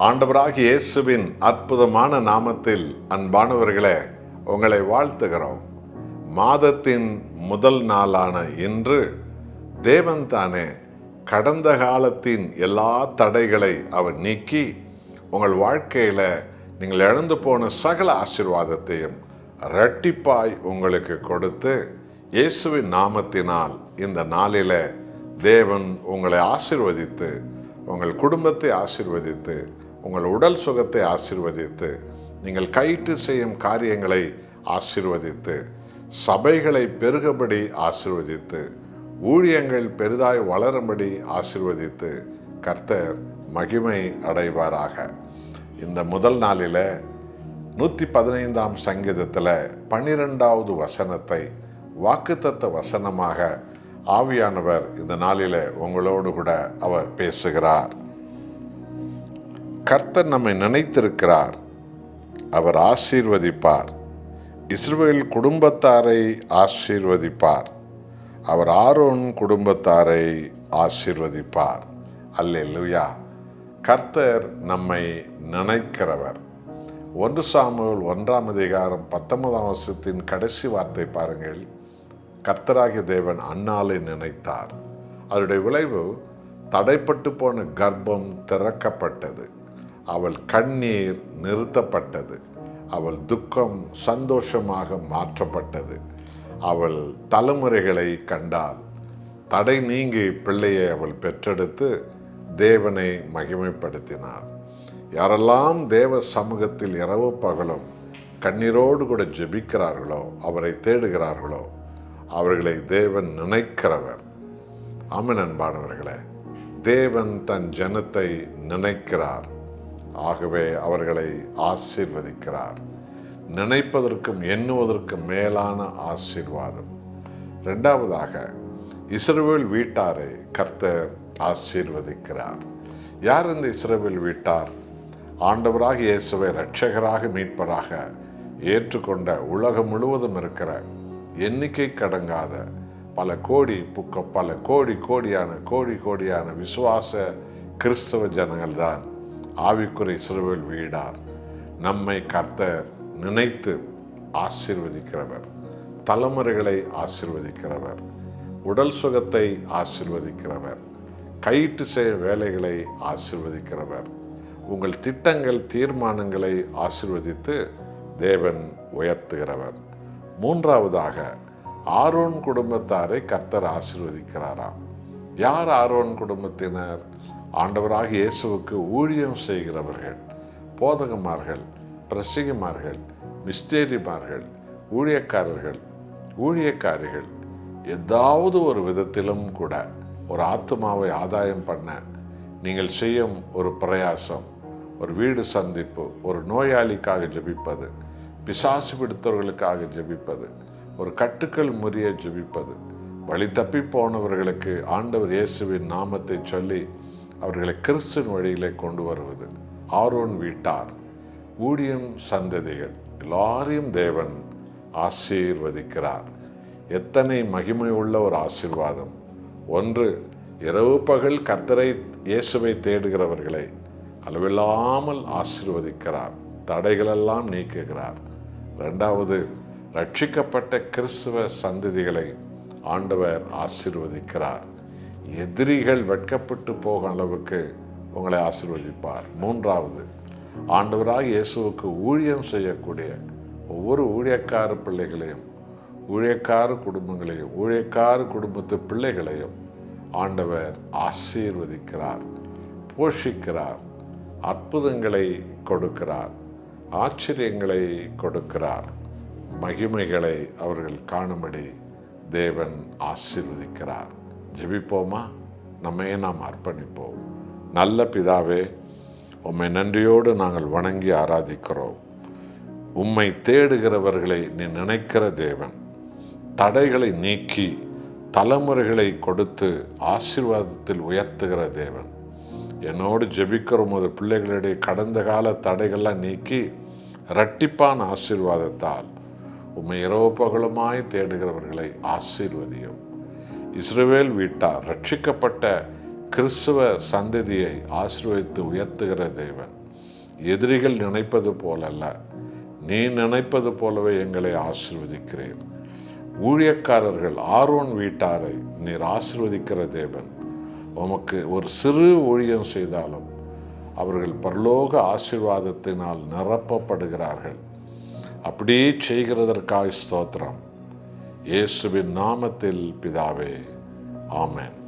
ஆண்டவராகிய இயேசுவின் அற்புதமான நாமத்தில் அன்பானவர்களே, உங்களை வாழ்த்துகிறோம். மாதத்தின் முதல் நாளான இன்று தேவன் தானே கடந்த காலத்தின் எல்லா தடைகளை அவர் நீக்கி உங்கள் வாழ்க்கையில நீங்கள் இழந்து போன சகல ஆசீர்வாதத்தையும் இரட்டிப்பாய் உங்களுக்கு கொடுத்து இயேசுவின் நாமத்தினால் இந்த நாளில தேவன் உங்களை ஆசீர்வதித்து, உங்கள் குடும்பத்தை ஆசீர்வதித்து, உங்கள் உடல் சுகத்தை ஆசீர்வதித்து, நீங்கள் கையிட்டு செய்யும் காரியங்களை ஆசீர்வதித்து, சபைகளை பெருகபடி ஆசீர்வதித்து, ஊழியங்கள் பெரிதாய் வளரும்படி ஆசீர்வதித்து கர்த்தர் மகிமை அடைவாராக. இந்த முதல் நாளில் 115ஆம் சங்கீதத்தில் 12வது வசனத்தை வாக்குத்தத்த வசனமாக ஆவியானவர் இந்த நாளில் உங்களோடு கூட அவர் பேசுகிறார். கர்த்தர் நம்மை நினைத்திருக்கிறார், அவர் ஆசீர்வதிப்பார். இஸ்ரவேல் குடும்பத்தாரை ஆசீர்வதிப்பார், அவர் ஆரோன் குடும்பத்தாரை ஆசீர்வதிப்பார். அல்லேலூயா. கர்த்தர் நம்மை நினைக்கிறவர். 1 சாமுவேல் 1ஆம் அதிகாரம் 19ஆம் வசனத்தின் கடைசி வார்த்தை பாருங்கள். கர்த்தராகிய தேவன் அன்னாளை நினைத்தார். அதனுடைய விளைவு தடைப்பட்டு போன கர்ப்பம் திறக்கப்பட்டது, அவள் கண்ணீர் நிறுத்தப்பட்டது, அவள் துக்கம் சந்தோஷமாக மாற்றப்பட்டது, அவள் தலைமுறைகளை கண்டாள். தடை நீங்கி பிள்ளையை அவள் பெற்றெடுத்து தேவனை மகிமைப்படுத்தினார். யாரெல்லாம் தேவ சமூகத்தில் இரவு பகலும் கண்ணீரோடு கூட ஜெபிக்கிறார்களோ, அவரை தேடுகிறார்களோ, அவர்களை தேவன் நினைக்கிறவர். ஆமென். அன்பானவர்களே, தேவன் தன் ஜனத்தை நினைக்கிறார், ஆகவே அவர்களை ஆசீர்வதிக்கிறார். நினைப்பதற்கும் எண்ணுவதற்கும் மேலான ஆசீர்வாதம். 2வதாக, இஸ்ரவேல் வீட்டாரை கர்த்தர் ஆசீர்வதிக்கிறார். யார் இந்த இஸ்ரவேல் வீட்டார்? ஆண்டவராக இயேசுவை இரட்சகராக மீட்பராக ஏற்றுக்கொண்ட உலகம் முழுவதும் இருக்கிற எண்ணிக்கை கடங்காத பல கோடியான விசுவாச கிறிஸ்தவ ஜனங்கள் தான் ஆவிக்குரிய இஸ்ரவேல் வீடார். நம்மை கர்த்தர் நினைத்து ஆசீர்வதிக்கிறவர், தலைமுறைகளை ஆசீர்வதிக்கிறவர், உடல் சுகத்தை ஆசீர்வதிக்கிறவர், கையிட்டு செய்ய வேலைகளை ஆசீர்வதிக்கிறவர், உங்கள் திட்டங்கள் தீர்மானங்களை ஆசீர்வதித்து தேவன் உயர்த்துகிறவர். 3வதாக, ஆரோன் குடும்பத்தாரை கர்த்தர் ஆசீர்வதிக்கிறாராம். யார் ஆரோன் குடும்பத்தினர்? ஆண்டவராக இயேசுவுக்கு ஊழியம் செய்கிறவர்கள், போதகமார்கள், பிரசங்கிமார்கள், மிஸ்டேரிமார்கள், ஊழியக்காரர்கள், ஊழியக்காரிகள். ஏதாவது ஒரு விதத்திலும் கூட ஒரு ஆத்துமாவை ஆதாயம் பண்ண நீங்கள் செய்யும் ஒரு பிரயாசம், ஒரு வீடு சந்திப்பு, ஒரு நோயாளிக்காக ஜெபிப்பது, பிசாசு பிடித்தவர்களுக்காக ஜெபிப்பது, ஒரு கட்டுக்கள் முறிய ஜெபிப்பது, வழி தப்பி போனவர்களுக்கு ஆண்டவர் இயேசுவின் நாமத்தை சொல்லி அவர்களை கிறிஸ்துவின் வழியிலே கொண்டு வருவது. ஆரோன் வீட்டார், ஊழியம் சந்ததிகள் எல்லாரையும் தேவன் ஆசீர்வதிக்கிறார். எத்தனை மகிமை உள்ள ஒரு ஆசீர்வாதம்! ஒன்று, இரவு பகல் கர்த்தரை இயேசுவை தேடுகிறவர்களை அளவில்லாமல் ஆசீர்வதிக்கிறார், தடைகளெல்லாம் நீக்குகிறார். 2வது, ரட்சிக்கப்பட்ட கிறிஸ்துவ சந்ததிகளை ஆண்டவர் ஆசீர்வதிக்கிறார். எதிரிகள் வெட்கப்பட்டு போகும் அளவுக்கு உங்களை ஆசீர்வதிப்பார். 3வது, ஆண்டவராக இயேசுவுக்கு ஊழியம் செய்யக்கூடிய ஒவ்வொரு ஊழியக்கார பிள்ளைகளையும், ஊழியக்கார குடும்பங்களையும், ஊழியக்கார குடும்பத்து பிள்ளைகளையும் ஆண்டவர் ஆசீர்வதிக்கிறார், போஷிக்கிறார், அற்புதங்களை கொடுக்கிறார், ஆச்சரியங்களை கொடுக்கிறார், மகிமைகளை அவர்கள் காணும்படி தேவன் ஆசீர்வதிக்கிறார். ஜெபிப்போமா? நம்மையே நாம் அர்ப்பணிப்போம். நல்ல பிதாவே, உம்மை நன்றியோடு நாங்கள் வணங்கி ஆராதிக்கிறோம். உம்மை தேடுகிறவர்களை நீ நினைக்கிற தேவன், தடைகளை நீக்கி தலைமுறைகளை கொடுத்து ஆசீர்வாதத்தில் உயர்த்துகிற தேவன். என்னோடு ஜெபிக்கிற உமது பிள்ளைகளுடைய கடந்த கால தடைகள்லாம் நீக்கி இரட்டிப்பான ஆசீர்வாதத்தால் உம்மை இரவு பகலுமாய் தேடுகிறவர்களை ஆசீர்வதியும். இஸ்ரவேல் வீட்டார் ரட்சிக்கப்பட்ட கிறிஸ்துவ சந்ததியை ஆசீர்வதித்து உயர்த்துகிற தேவன். எதிரிகள் நினைப்பது போலல்ல, நீ நினைப்பது போலவே எங்களை ஆசீர்வதிக்கிறீர். ஊழியக்காரர்கள் ஆரோன் வீட்டாரை நீர் ஆசீர்வதிக்கிற தேவன். உமக்கு ஒரு சிறு ஊழியம் செய்தாலும் அவர்கள் பரலோக ஆசீர்வாதத்தினால் நிரப்பப்படுகிறார்கள். அப்படியே செய்கிறதற்காக ஸ்தோத்திரம். இயேசுவின் நாமத்தில் பிதாவே, ஆமென்.